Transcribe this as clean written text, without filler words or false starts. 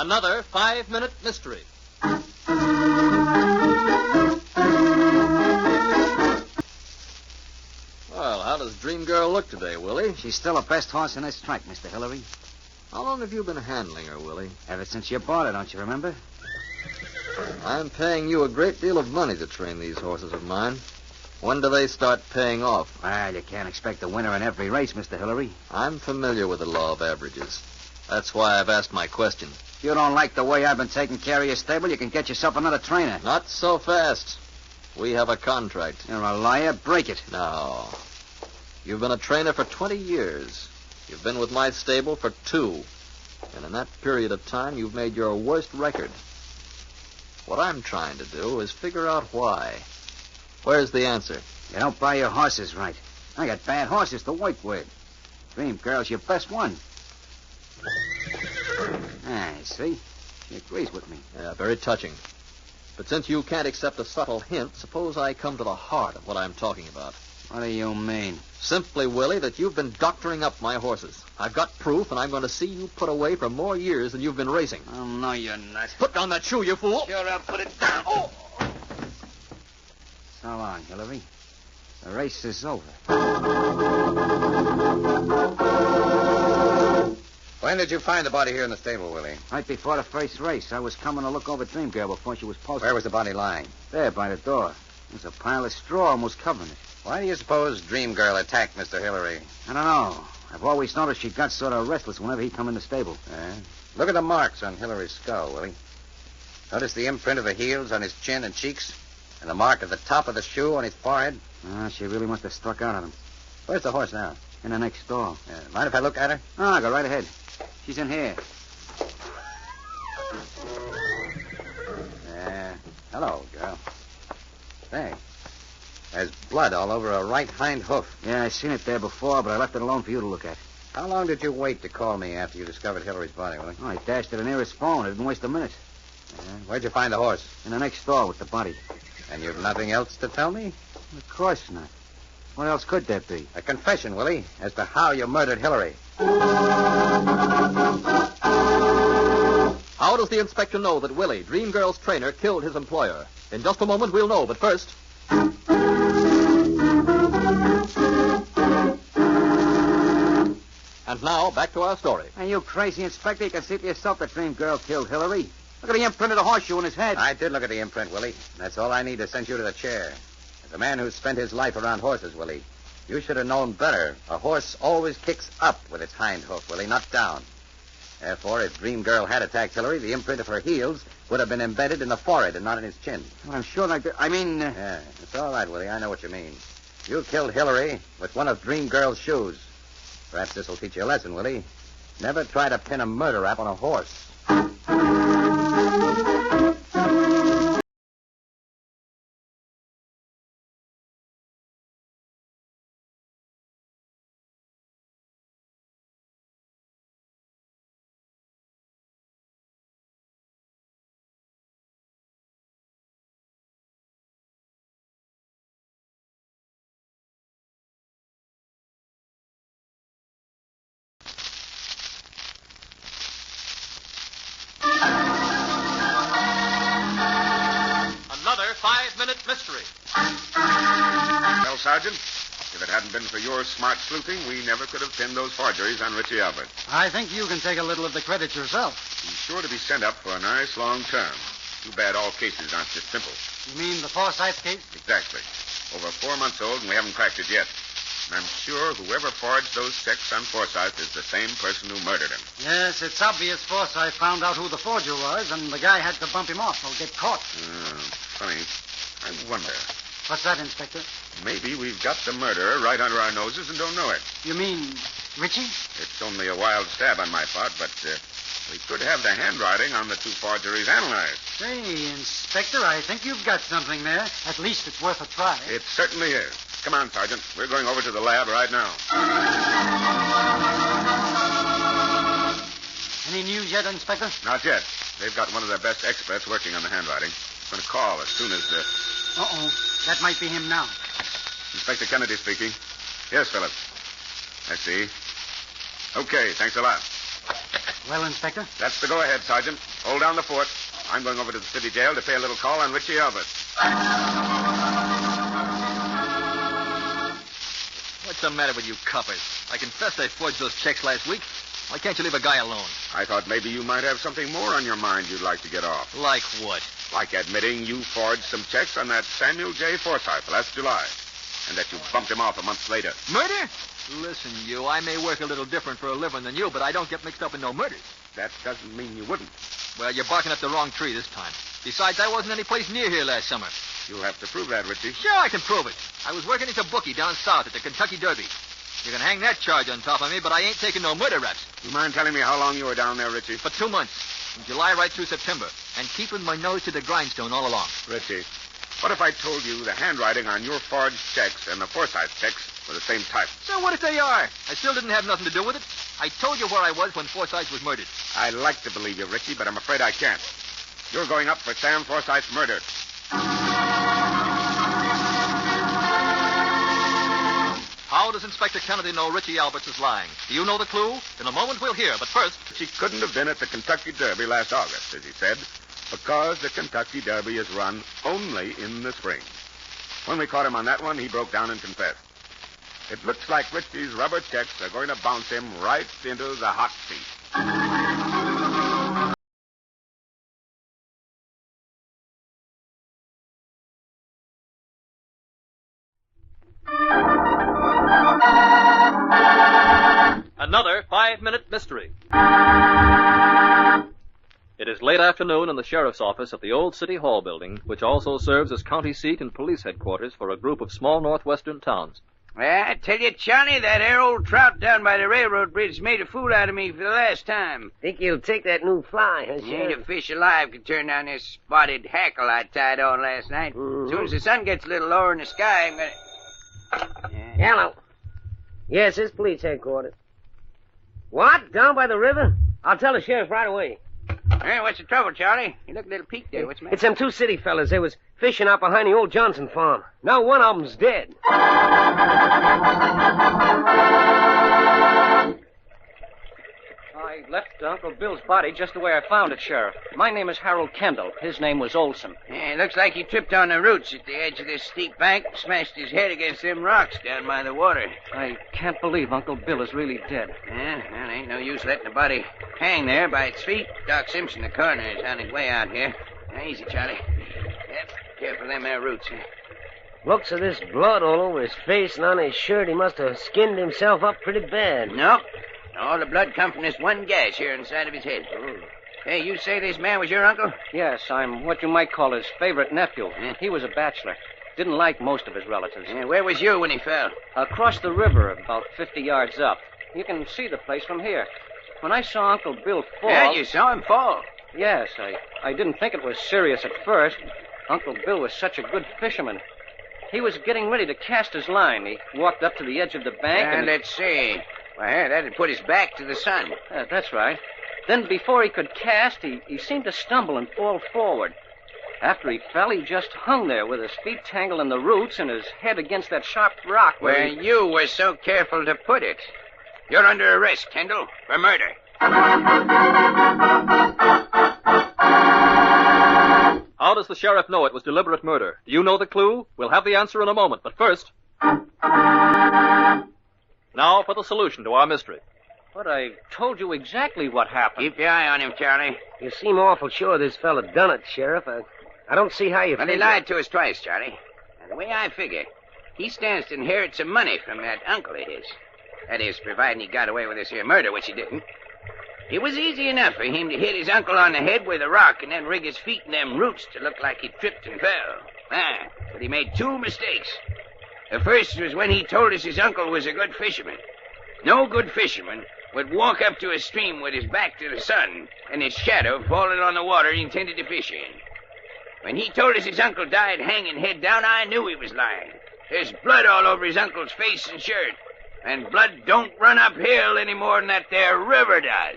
Another 5-minute mystery. Well, how does Dream Girl look today, Willie? She's still the best horse in this track, Mr. Hillary. How long have you been handling her, Willie? Ever since you bought her, don't you remember? I'm paying you a great deal of money to train these horses of mine. When do they start paying off? Well, you can't expect a winner in every race, Mr. Hillary. I'm familiar with the law of averages. That's why I've asked my question. If you don't like the way I've been taking care of your stable, you can get yourself another trainer. Not so fast. We have a contract. You're a liar. Break it. No. You've been a trainer for 20 years. You've been with my stable for 2. And in that period of time, you've made your worst record. What I'm trying to do is figure out why. Where's the answer? You don't buy your horses right. I got bad horses to work with. Dream Girl's your best one. See? She agrees with me. Yeah, very touching. But since you can't accept a subtle hint, suppose I come to the heart of what I'm talking about. What do you mean? Simply, Willie, that you've been doctoring up my horses. I've got proof, and I'm going to see you put away for more years than you've been racing. Oh, no, you're not. Put down that shoe, you fool. Sure, I'll put it down. Oh! So long, Hillary. The race is over. When did you find the body here in the stable, Willie? Right before the first race. I was coming to look over Dream Girl before she was posted. Where was the body lying? There, by the door. There's a pile of straw almost covering it. Why do you suppose Dream Girl attacked Mr. Hillary? I don't know. I've always noticed she got sort of restless whenever he come in the stable. Look at the marks on Hillary's skull, Willie. Notice the imprint of the heels on his chin and cheeks? And the mark at the top of the shoe on his forehead? She really must have struck out at him. Where's the horse now? In the next stall. Mind if I look at her? No, go right ahead. She's in here. Hello, girl. Say, there's blood all over her right hind hoof. Yeah, I seen it there before, but I left it alone for you to look at. How long did you wait to call me after you discovered Hillary's body, Willie? I dashed to the nearest phone. I didn't waste a minute. Where'd you find the horse? In the next stall with the body. And you've nothing else to tell me? Of course not. What else could there be? A confession, Willie, as to how you murdered Hillary. How does the inspector know that Willie, Dream Girl's trainer, killed his employer? In just a moment, we'll know, but first... And now, back to our story. Hey, you crazy inspector, you can see for yourself that Dream Girl killed Hillary. Look at the imprint of the horseshoe in his head. I did look at the imprint, Willie. That's all I need to send you to the chair. As a man who's spent his life around horses, Willie, you should have known better. A horse always kicks up with its hind hoof, Willie, not down. Therefore, if Dream Girl had attacked Hillary, the imprint of her heels would have been embedded in the forehead and not in his chin. Well, I'm sure I mean... Yeah, it's all right, Willie. I know what you mean. You killed Hillary with one of Dream Girl's shoes. Perhaps this will teach you a lesson, Willie. Never try to pin a murder rap on a horse. Another 5-minute mystery. Well, Sergeant, if it hadn't been for your smart sleuthing, we never could have pinned those forgeries on Richie Albert. I think you can take a little of the credit yourself. He's sure to be sent up for a nice long term. Too bad all cases aren't this simple. You mean the Forsyth case? Exactly. Over 4 months old, and we haven't cracked it yet. And I'm sure whoever forged those checks on Forsyth is the same person who murdered him. Yes, it's obvious Forsyth found out who the forger was, and the guy had to bump him off or get caught. Funny. I wonder. What's that, Inspector? Maybe we've got the murderer right under our noses and don't know it. You mean Richie? It's only a wild stab on my part, but we could have the handwriting on the 2 forgeries analyzed. Say, Inspector, I think you've got something there. At least it's worth a try. It certainly is. Come on, Sergeant. We're going over to the lab right now. Any news yet, Inspector? Not yet. They've got one of their best experts working on the handwriting. Going to call as soon as... Uh-oh. That might be him now. Inspector Kennedy speaking. Yes, Phillips. I see. Okay, thanks a lot. Well, Inspector? That's the go-ahead, Sergeant. Hold down the fort. I'm going over to the city jail to pay a little call on Richie Albert. What's the matter with you coppers? I confessed I forged those checks last week. Why can't you leave a guy alone? I thought maybe you might have something more on your mind you'd like to get off. Like what? Like admitting you forged some checks on that Samuel J. Forsythe last July, and that you bumped him off a month later. Murder? Listen, you, I may work a little different for a living than you, but I don't get mixed up in no murders. That doesn't mean you wouldn't. Well, you're barking up the wrong tree this time. Besides, I wasn't any place near here last summer. You'll have to prove that, Richie. Sure, I can prove it. I was working as a bookie down south at the Kentucky Derby. You can hang that charge on top of me, but I ain't taking no murder raps. You mind telling me how long you were down there, Richie? For 2 months, from July right through September, and keeping my nose to the grindstone all along. Richie, what if I told you the handwriting on your forged checks and the Forsythe checks were the same type? So what if they are? I still didn't have nothing to do with it. I told you where I was when Forsythe was murdered. I'd like to believe you, Richie, but I'm afraid I can't. You're going up for Sam Forsythe's murder. How does Inspector Kennedy know Richie Alberts is lying? Do you know the clue? In a moment we'll hear, but first... She couldn't have been at the Kentucky Derby last August, as he said, because the Kentucky Derby is run only in the spring. When we caught him on that one, he broke down and confessed. It looks like Richie's rubber checks are going to bounce him right into the hot seat. Another 5-minute mystery. It is late afternoon in the sheriff's office at the old City Hall building, which also serves as county seat and police headquarters for a group of small northwestern towns. Well, I tell you, Johnny, that there old trout down by the railroad bridge made a fool out of me for the last time. Think you'll take that new fly, huh, Ain't Sheriff? a fish alive could turn down this spotted hackle I tied on last night. As soon as the sun gets a little lower in the sky, I'm gonna... Hello. Yes, it's police headquarters. What? Down by the river? I'll tell the sheriff right away. Hey, what's the trouble, Charlie? You look a little peaked there. What's the matter? It's them two city fellas. They was fishing out behind the old Johnson farm. Now one of them's dead. I left Uncle Bill's body just the way I found it, Sheriff. My name is Harold Kendall. His name was Olson. Yeah, looks like he tripped on the roots at the edge of this steep bank and smashed his head against them rocks down by the water. I can't believe Uncle Bill is really dead. Yeah, well, ain't no use letting the body hang there by its feet. Doc Simpson, the coroner, is on his way out here. Now, easy, Charlie. Yep, careful of them there roots. Looks of this blood all over his face and on his shirt. He must have skinned himself up pretty bad. Nope. All the blood come from this one gash here inside of his head. Hey, you say this man was your uncle? Yes, I'm what you might call his favorite nephew. He was a bachelor. Didn't like most of his relatives. Yeah, where was you when he fell? Across the river, about 50 yards up. You can see the place from here. When I saw Uncle Bill fall... Yeah, you saw him fall. Yes, I didn't think it was serious at first. Uncle Bill was such a good fisherman. He was getting ready to cast his line. He walked up to the edge of the bank and... Let's see. Well, that'd put his back to the sun. That's right. Then before he could cast, he seemed to stumble and fall forward. After he fell, he just hung there with his feet tangled in the roots and his head against that sharp rock where you were so careful to put it. You're under arrest, Kendall, for murder. How does the sheriff know it was deliberate murder? Do you know the clue? We'll have the answer in a moment, but first... Now for the solution to our mystery. But I told you exactly what happened. Keep your eye on him, Charlie. You seem awful sure this fella done it, Sheriff. I don't see how you... Well, he lied to us twice, Charlie. And the way I figure, he stands to inherit some money from that uncle of his. That is, providing he got away with this here murder, which he didn't. It was easy enough for him to hit his uncle on the head with a rock and then rig his feet in them roots to look like he tripped and fell. But he made two mistakes. The first was when he told us his uncle was a good fisherman. No good fisherman would walk up to a stream with his back to the sun and his shadow falling on the water he intended to fish in. When he told us his uncle died hanging head down, I knew he was lying. There's blood all over his uncle's face and shirt. And blood don't run uphill any more than that there river does.